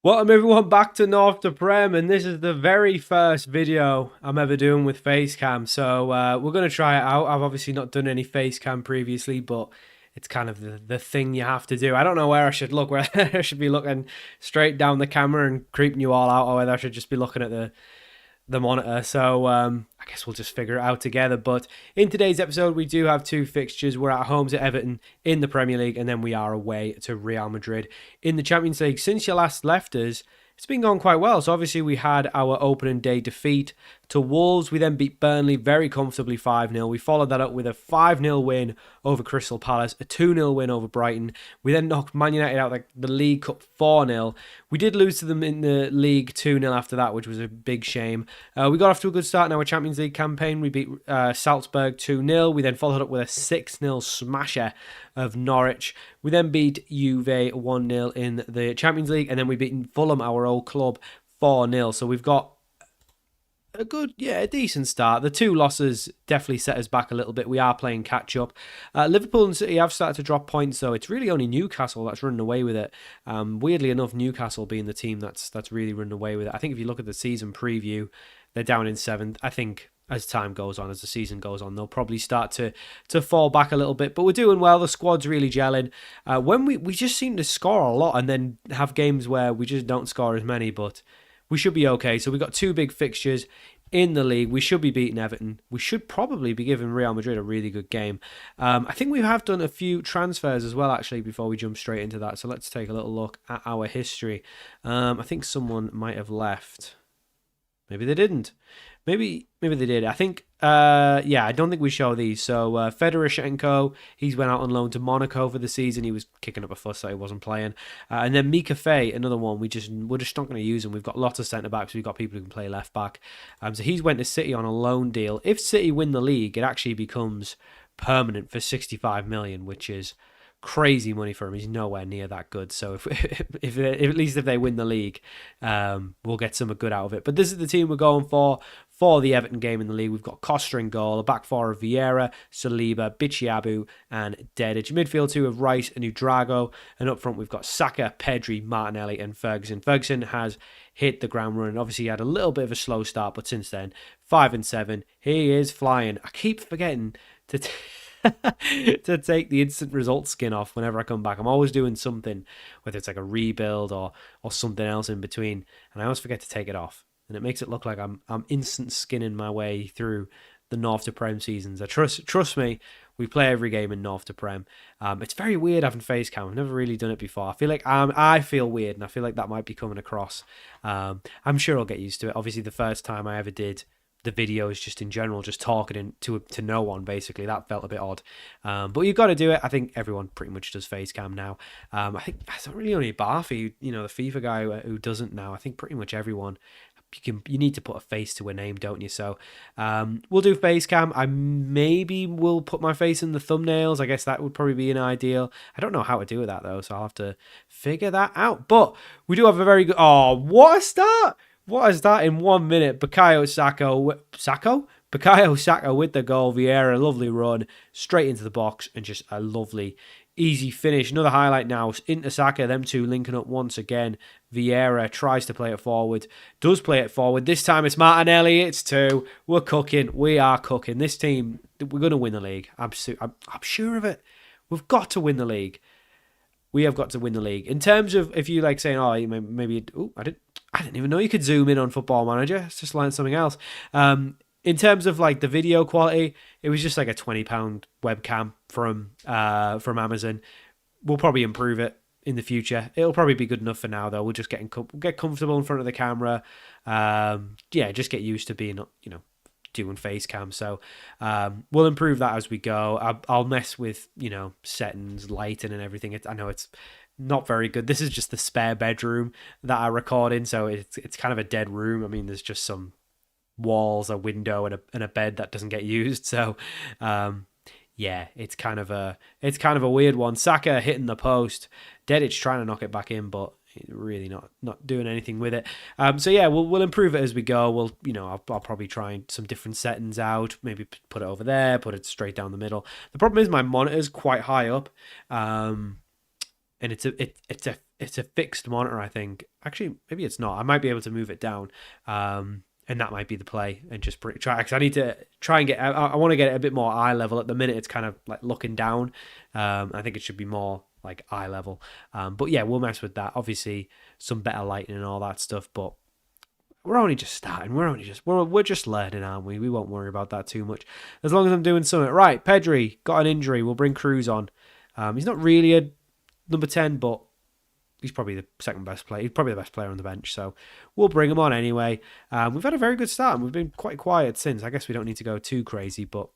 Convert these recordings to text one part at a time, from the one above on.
Welcome everyone back to North to Prem, and this is the very first video I'm ever doing with Facecam. So we're going to try it out. I've obviously not done any Facecam previously, but it's kind of the thing you have to do. I don't know where I should look, whether I should be looking straight down the camera and creeping you all out, or whether I should just be looking at the monitor. So I guess we'll just figure it out together. But in today's episode, we do have two fixtures. We're at home to Everton in the Premier League, and then we are away to Real Madrid in the Champions League. Since you last left us, it's been going quite well. So obviously we had our opening day defeat to Wolves. We then beat Burnley very comfortably 5-0. We followed that up with a 5-0 win over Crystal Palace, a 2-0 win over Brighton. We then knocked Man United out the League Cup 4-0. We did lose to them in the League 2-0 after that, which was a big shame. We got off to a good start in our Champions League campaign. We beat Salzburg 2-0. We then followed up with a 6-0 smasher of Norwich. We then beat Juve 1-0 in the Champions League, and then we beat Fulham, our old club, 4-0. So we've got a decent start. The two losses definitely set us back a little bit. We are playing catch up. Liverpool and City have started to drop points, though. It's really only Newcastle that's running away with it. Weirdly enough, Newcastle being the team that's really running away with it. I think if you look at the season preview, they're down in 7th. I think as time goes on, as the season goes on, they'll probably start to fall back a little bit. But we're doing well. The squad's really gelling. When we just seem to score a lot and then have games where we just don't score as many, but we should be okay. So we've got two big fixtures in the league. We should be beating Everton. We should probably be giving Real Madrid a really good game. I think we have done a few transfers as well, actually, before we jump straight into that. So let's take a little look at our history. I think someone might have left. Maybe they didn't. Maybe they did. I think, I don't think we show these. So Fedorichenko, he's went out on loan to Monaco for the season. He was kicking up a fuss that he wasn't playing. And then Mika Faye, another one. We're just not going to use him. We've got lots of centre backs. We've got people who can play left back. So he's went to City on a loan deal. If City win the league, it actually becomes permanent for 65 million, which is crazy money for him. He's nowhere near that good. So if at least if they win the league, we'll get some good out of it. But this is the team we're going for the Everton game in the league. We've got Costa in goal, a back four of Vieira, Saliba, Bichiabu, and Dedic. Midfield two of Rice and Udrago, and up front we've got Saka, Pedri, Martinelli, and Ferguson. Ferguson has hit the ground running. Obviously, he had a little bit of a slow start, but since then, 5 and 7, he is flying. I keep forgetting to to take the instant result skin off whenever I come back. I'm always doing something, whether it's like a rebuild or something else in between, and I always forget to take it off. And it makes it look like I'm instant skinning my way through the North to Prem seasons. Trust me, we play every game in North to Prem. It's very weird having face cam. I've never really done it before. I feel like I feel weird, and I feel like that might be coming across. I'm sure I'll get used to it. Obviously, the first time I ever did the videos, just in general, just talking to no one, basically, that felt a bit odd. But you've got to do it. I think everyone pretty much does face cam now. I think it's not really only Barfi, the FIFA guy who doesn't now. I think pretty much everyone. You need to put a face to a name, don't you? So we'll do face cam. I maybe will put my face in the thumbnails. I guess that would probably be an ideal. I don't know how to do with that though, so I'll have to figure that out. But we do have a very good. Oh, what a start! What a start in 1 minute. Bukayo Saka with the goal. Vieira, lovely run straight into the box, and just a lovely easy finish. Another highlight now into Saka, them two linking up once again. Vieira tries to play it forward, does play it forward. This time it's Martinelli, it's 2. We're cooking. We are cooking. This team, we're going to win the league. I'm sure of it. We've got to win the league. We have got to win the league. In terms of, if you like saying, oh, maybe, I didn't even know you could zoom in on Football Manager. It's just learned something else. In terms of like the video quality, it was just like a £20 webcam from Amazon. We'll probably improve it in the future. It'll probably be good enough for now, though. We'll just get comfortable in front of the camera. Just get used to being, doing face cam. So we'll improve that as we go. I'll mess with, settings, lighting and everything. I know it's not very good. This is just the spare bedroom that I record in, so it's kind of a dead room. I mean, there's just some walls, a window, and a bed that doesn't get used. So it's kind of a weird one. Saka hitting the post, Dedic trying to knock it back in, but really not doing anything with it. We'll improve it as we go. I'll probably try some different settings out, maybe put it over there, put it straight down the middle. The problem is my monitor's quite high up, and it's it's a fixed monitor, I think. Actually, maybe it's not. I might be able to move it down. And that might be the play, and just try, because I need to try and get, I want to get it a bit more eye level. At the minute it's kind of like looking down. I think it should be more like eye level. But yeah, we'll mess with that. Obviously some better lighting and all that stuff, but we're only just starting. We're just learning, aren't we? We won't worry about that too much, as long as I'm doing something right. Pedri got an injury. We'll bring Cruz on. He's not really a number 10, but he's probably the second best player. He's probably the best player on the bench, so we'll bring him on anyway. We've had a very good start, and we've been quite quiet since. I guess we don't need to go too crazy, but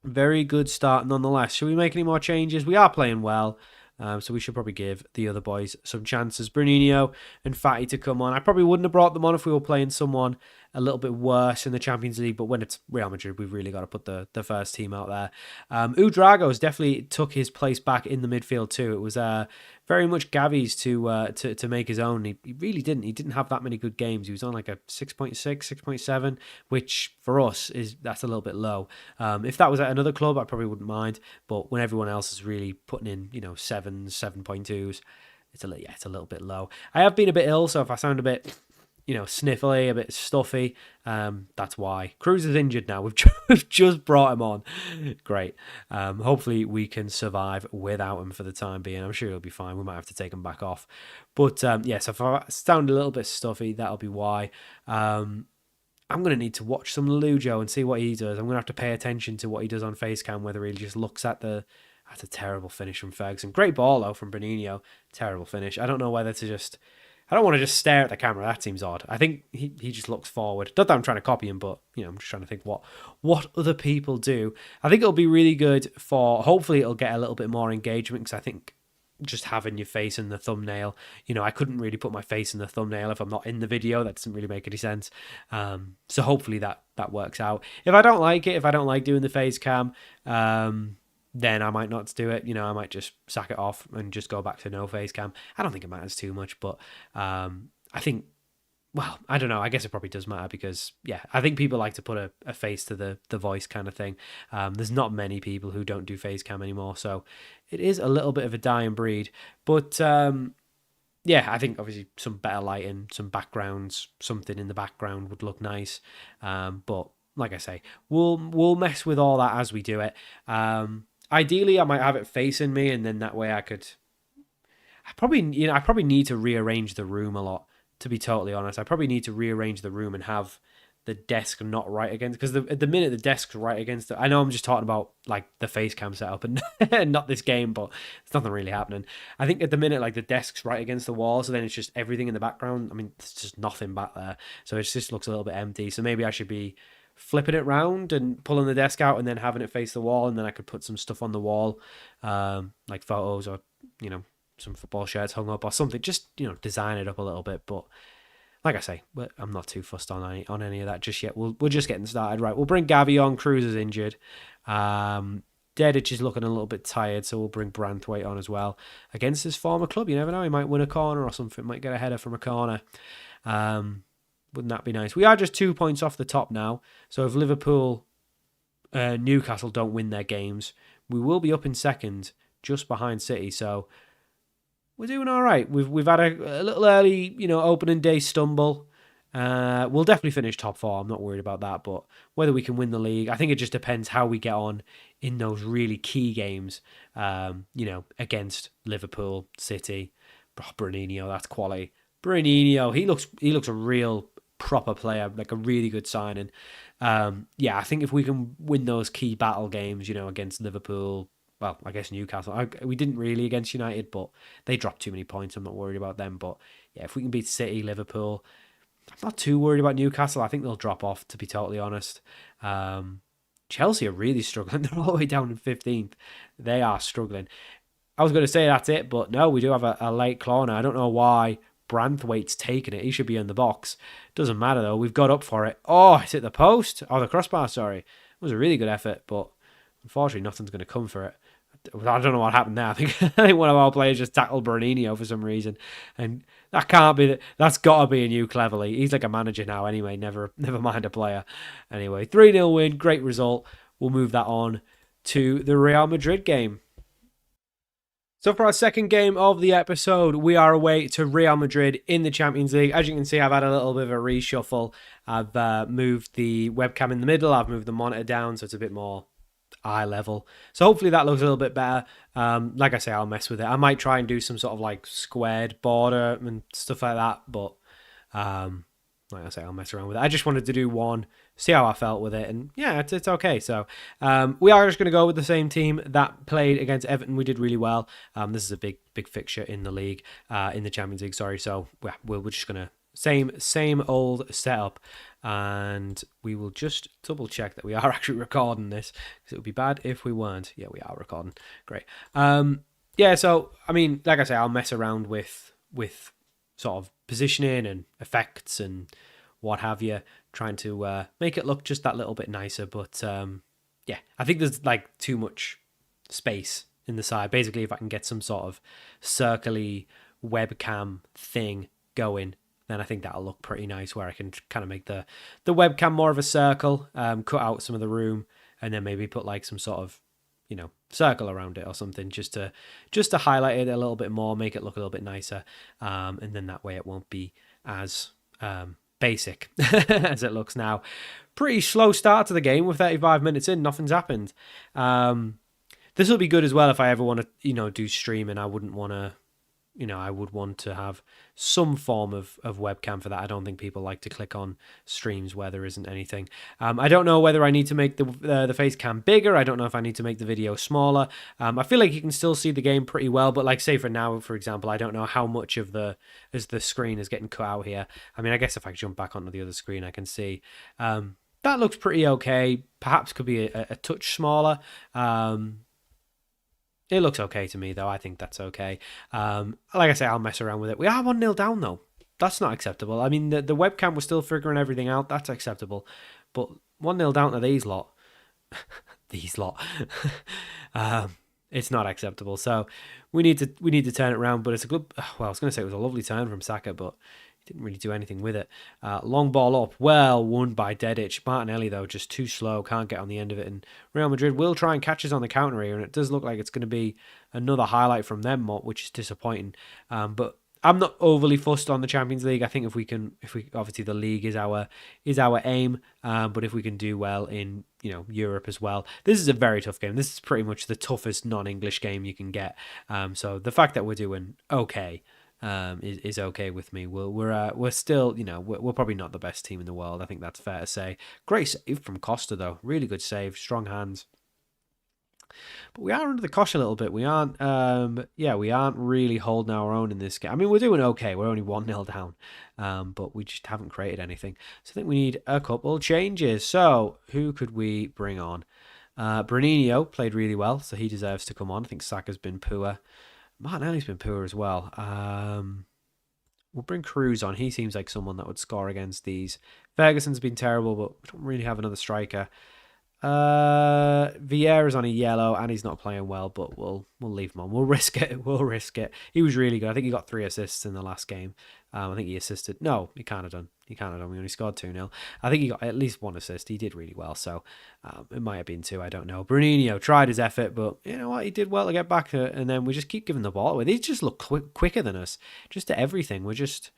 very good start nonetheless. Should we make any more changes? We are playing well, so we should probably give the other boys some chances. Bruninho and Fatty to come on. I probably wouldn't have brought them on if we were playing someone a little bit worse in the Champions League, but when it's Real Madrid, we've really got to put the first team out there. Udrago's definitely took his place back in the midfield too. It was very much Gavi's to make his own. He really didn't. He didn't have that many good games. He was on like a 6.6, 6.7, which for us that's a little bit low. If that was at another club, I probably wouldn't mind. But when everyone else is really putting in, 7s, 7.2s, it's a little bit low. I have been a bit ill, so if I sound a bit sniffly, a bit stuffy, that's why. Cruz is injured now. We've just brought him on. Great. Hopefully we can survive without him for the time being. I'm sure he'll be fine. We might have to take him back off. But so if I sound a little bit stuffy, that'll be why. I'm going to need to watch some Lujo and see what he does. I'm going to have to pay attention to what he does on Facecam, whether he just looks at That's a terrible finish from Ferguson. Great ball, though, from Bruninho. Terrible finish. I don't know whether to just... I don't want to just stare at the camera. That seems odd. I think he just looks forward. Not that I'm trying to copy him, but I'm just trying to think what other people do. I think it'll be really good for... Hopefully it'll get a little bit more engagement, because I think just having your face in the thumbnail, I couldn't really put my face in the thumbnail if I'm not in the video. That doesn't really make any sense. So hopefully that works out. If I don't like it, if I don't like doing the face cam, then I might not do it. I might just sack it off and just go back to no face cam. I don't think it matters too much, but I think, well, I don't know. I guess it probably does matter because, I think people like to put a face to the voice kind of thing. There's not many people who don't do face cam anymore, so it is a little bit of a dying breed. But I think obviously some better lighting, some backgrounds, something in the background would look nice. But like I say, we'll mess with all that as we do it. Ideally, I might have it facing me, and then that way I probably need to rearrange the room a lot, to be totally honest. I probably need to rearrange the room and have the desk not right against, because at the minute the desk's right against it. I know I'm just talking about like the face cam setup and not this game, but it's nothing really happening. I think at the minute, like, the desk's right against the wall, so then it's just everything in the background. I mean, there's just nothing back there, so it just looks a little bit empty. So maybe I should be flipping it round and pulling the desk out and then having it face the wall, and then I could put some stuff on the wall, like photos or some football shirts hung up or something, just design it up a little bit. But like I say, I'm not too fussed on any of that just yet. We're just getting started. Right, we'll bring Gavi on. Cruz is injured. Dedic is looking a little bit tired, so we'll bring Branthwaite on as well against his former club. You never know, he might win a corner or something, might get a header from a corner. Wouldn't that be nice? We are just 2 points off the top now. So if Liverpool, Newcastle don't win their games, we will be up in second, just behind City. So we're doing all right. We've had a little early, opening day stumble. We'll definitely finish top 4. I'm not worried about that. But whether we can win the league, I think it just depends how we get on in those really key games. Against Liverpool, City, Bruninho. That's quality. Bruninho, he looks a real proper player, like a really good signing. I think if we can win those key battle games, against Liverpool, well, I guess Newcastle. We didn't really against United, but they dropped too many points. I'm not worried about them. But if we can beat City, Liverpool, I'm not too worried about Newcastle. I think they'll drop off, to be totally honest. Chelsea are really struggling. They're all the way down in 15th. They are struggling. I was going to say that's it, but no, we do have a late corner. I don't know why Branthwaite's taken it. He should be in the box. Doesn't matter though. We've got up for it. Oh, it's hit the post. Oh, the crossbar, sorry. It was a really good effort, but unfortunately nothing's going to come for it. I don't know what happened there. I think one of our players just tackled Bruninho for some reason. And that can't be... That's got to be a new Cleverley. He's like a manager now anyway. Never mind a player. Anyway, 3-0 win. Great result. We'll move that on to the Real Madrid game. So for our second game of the episode, we are away to Real Madrid in the Champions League. As you can see, I've had a little bit of a reshuffle. I've moved the webcam in the middle. I've moved the monitor down so it's a bit more eye level. So hopefully that looks a little bit better. Like I say, I'll mess with it. I might try and do some sort of like squared border and stuff like that. But like I say, I'll mess around with it. I just wanted to do one, see how I felt with it, and yeah, it's okay. So we are just going to go with the same team that played against Everton. We did really well. This is a big fixture in the league, in the Champions League. Sorry. So yeah, we're just going to same old setup, and we will just double check that we are actually recording this, because it would be bad if we weren't. Yeah, we are recording. Great. Yeah. So I mean, like I say, I'll mess around with sort of positioning and effects and what have you, trying to make it look just that little bit nicer. But yeah, I think there's like too much space in the side. Basically, if I can get some sort of circly webcam thing going, then I think that'll look pretty nice, where I can kind of make the webcam more of a circle, cut out some of the room, and then maybe put like some sort of, you know, circle around it or something, just to highlight it a little bit more, make it look a little bit nicer, and then that way it won't be as basic as it looks now. Pretty slow start to the game. With 35 minutes in, nothing's happened. This will be good as well if I ever want to, you know, do streaming. I wouldn't want to, you know, I would want to have some form of webcam for that. I don't think people like to click on streams where there isn't anything. I don't know whether I need to make the face cam bigger. I don't know if I need to make the video smaller. I feel like you can still see the game pretty well, but like say for now, for example, I don't know how much of the screen is getting cut out here. I mean, I guess if I jump back onto the other screen, I can see that looks pretty okay. Perhaps could be a touch smaller. It looks okay to me, though. I think that's okay. Like I say, I'll mess around with it. We are 1-0 down, though. That's not acceptable. I mean, the webcam was still figuring everything out. That's acceptable. But 1-0 down to these lot. These lot. It's not acceptable. So we need to turn it around. But it's a good... Well, I was going to say it was a lovely turn from Saka, but he didn't really do anything with it. Long ball up. Well won by Dedic. Martinelli, though, just too slow. Can't get on the end of it. And Real Madrid will try and catch us on the counter here. And it does look like it's going to be another highlight from them, which is disappointing. But I'm not overly fussed on the Champions League. I think if we obviously the league is our aim. But if we can do well in, you know, Europe as well. This is a very tough game. This is pretty much the toughest non-English game you can get. So the fact that we're doing okay is okay with me. We're still, you know, we're probably not the best team in the world. I think that's fair to say. Great save from Costa, though. Really good save. Strong hands. But we are under the cosh a little bit. We aren't really holding our own in this game. I mean, we're doing okay. We're only 1-0 down, but we just haven't created anything. So I think we need a couple changes. So who could we bring on? Bruninho played really well, so he deserves to come on. I think Saka's been poor. Martinelli's been poor as well. We'll bring Cruz on. He seems like someone that would score against these. Ferguson's been terrible, but we don't really have another striker. Vieira's on a yellow, and he's not playing well, but we'll leave him on. We'll risk it. We'll risk it. He was really good. I think he got 3 assists in the last game. I think he assisted. No, he can't have done. We only scored 2-0. I think he got at least 1 assist. He did really well, so it might have been 2. I don't know. Bruninho tried his effort, but you know what? He did well to get back, and then we just keep giving the ball away. They just look quicker than us. Just to everything. We're just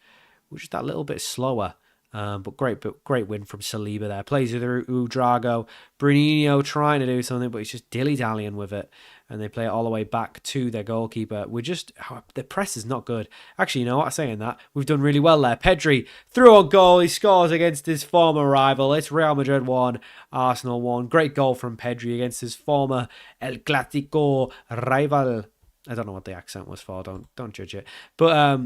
that little bit slower. But great win from Saliba there. Plays with Udrago. Bruninho trying to do something, but he's just dilly-dallying with it. And they play it all the way back to their goalkeeper. The press is not good. Actually, you know what? Saying that, we've done really well there. Pedri through on goal. He scores against his former rival. It's Real Madrid 1, Arsenal 1. Great goal from Pedri against his former El Clásico rival. I don't know what the accent was for. Don't judge it. But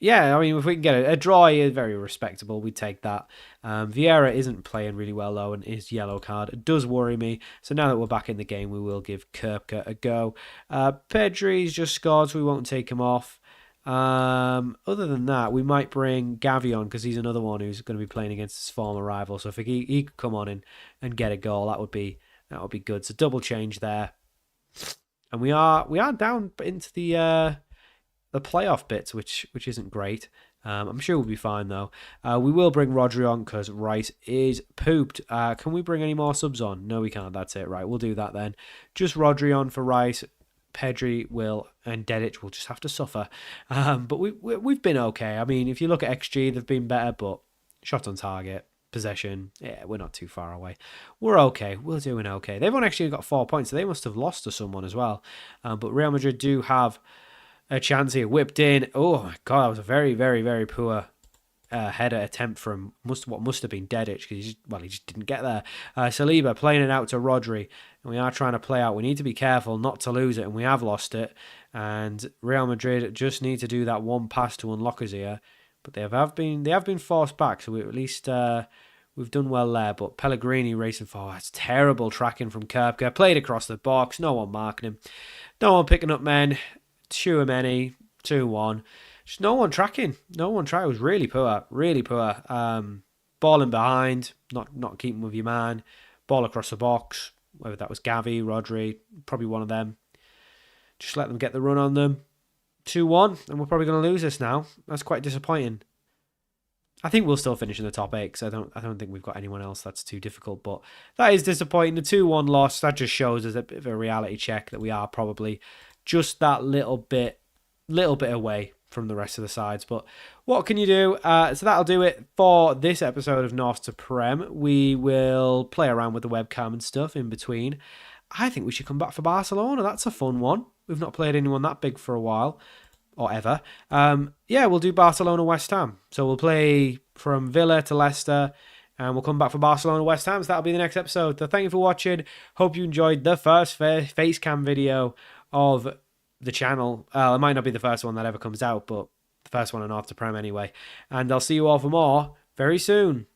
yeah, I mean, if we can get a draw is very respectable. We take that. Vieira isn't playing really well, though, and his yellow card does worry me. So now that we're back in the game, we will give Kirpke a go. Pedri's just scored, so we won't take him off. Other than that, we might bring Gavi on, because he's another one who's going to be playing against his former rival. So if he could come on and get a goal, that would be good. So double change there. And we are down into the playoff bits, which isn't great. I'm sure we'll be fine, though. We will bring Rodri on because Rice is pooped. Can we bring any more subs on? No, we can't. That's it. Right, we'll do that then. Just Rodri on for Rice. Pedri and Dedic will just have to suffer. But we've been okay. I mean, if you look at XG, they've been better, but shot on target, possession, yeah, we're not too far away. We're okay. We're doing okay. They've only actually got 4 points, so they must have lost to someone as well. But Real Madrid do have a chance here. Whipped in. Oh my God, that was a very, very, very poor header attempt from what must have been Dedic, because he just didn't get there. Saliba playing it out to Rodri, and we are trying to play out. We need to be careful not to lose it, and we have lost it. And Real Madrid just need to do that one pass to unlock us here, but they have been forced back. So we at least we've done well there. But Pellegrini racing forward. It's terrible tracking from Kerbka. Played across the box. No one marking him. No one picking up men. Tchouameni 2-1. Just no one tracking. No one tracking. It was really poor. Really poor. Balling behind. Not keeping with your man. Ball across the box. Whether that was Gavi, Rodri, probably one of them. Just let them get the run on them. 2-1, and we're probably going to lose this now. That's quite disappointing. I think we'll still finish in the top 8, because I don't think we've got anyone else that's too difficult. But that is disappointing. The 2-1 loss, that just shows us a bit of a reality check that we are probably just that little bit away from the rest of the sides. But what can you do? So that'll do it for this episode of North to Prem. We will play around with the webcam and stuff in between. I think we should come back for Barcelona. That's a fun one. We've not played anyone that big for a while, or ever. Yeah, we'll do Barcelona West Ham. So we'll play from Villa to Leicester, and we'll come back for Barcelona West Ham. So that'll be the next episode. So thank you for watching. Hope you enjoyed the first face cam video of the channel. It might not be the first one that ever comes out, but the first one on North to Prem anyway. And I'll see you all for more very soon.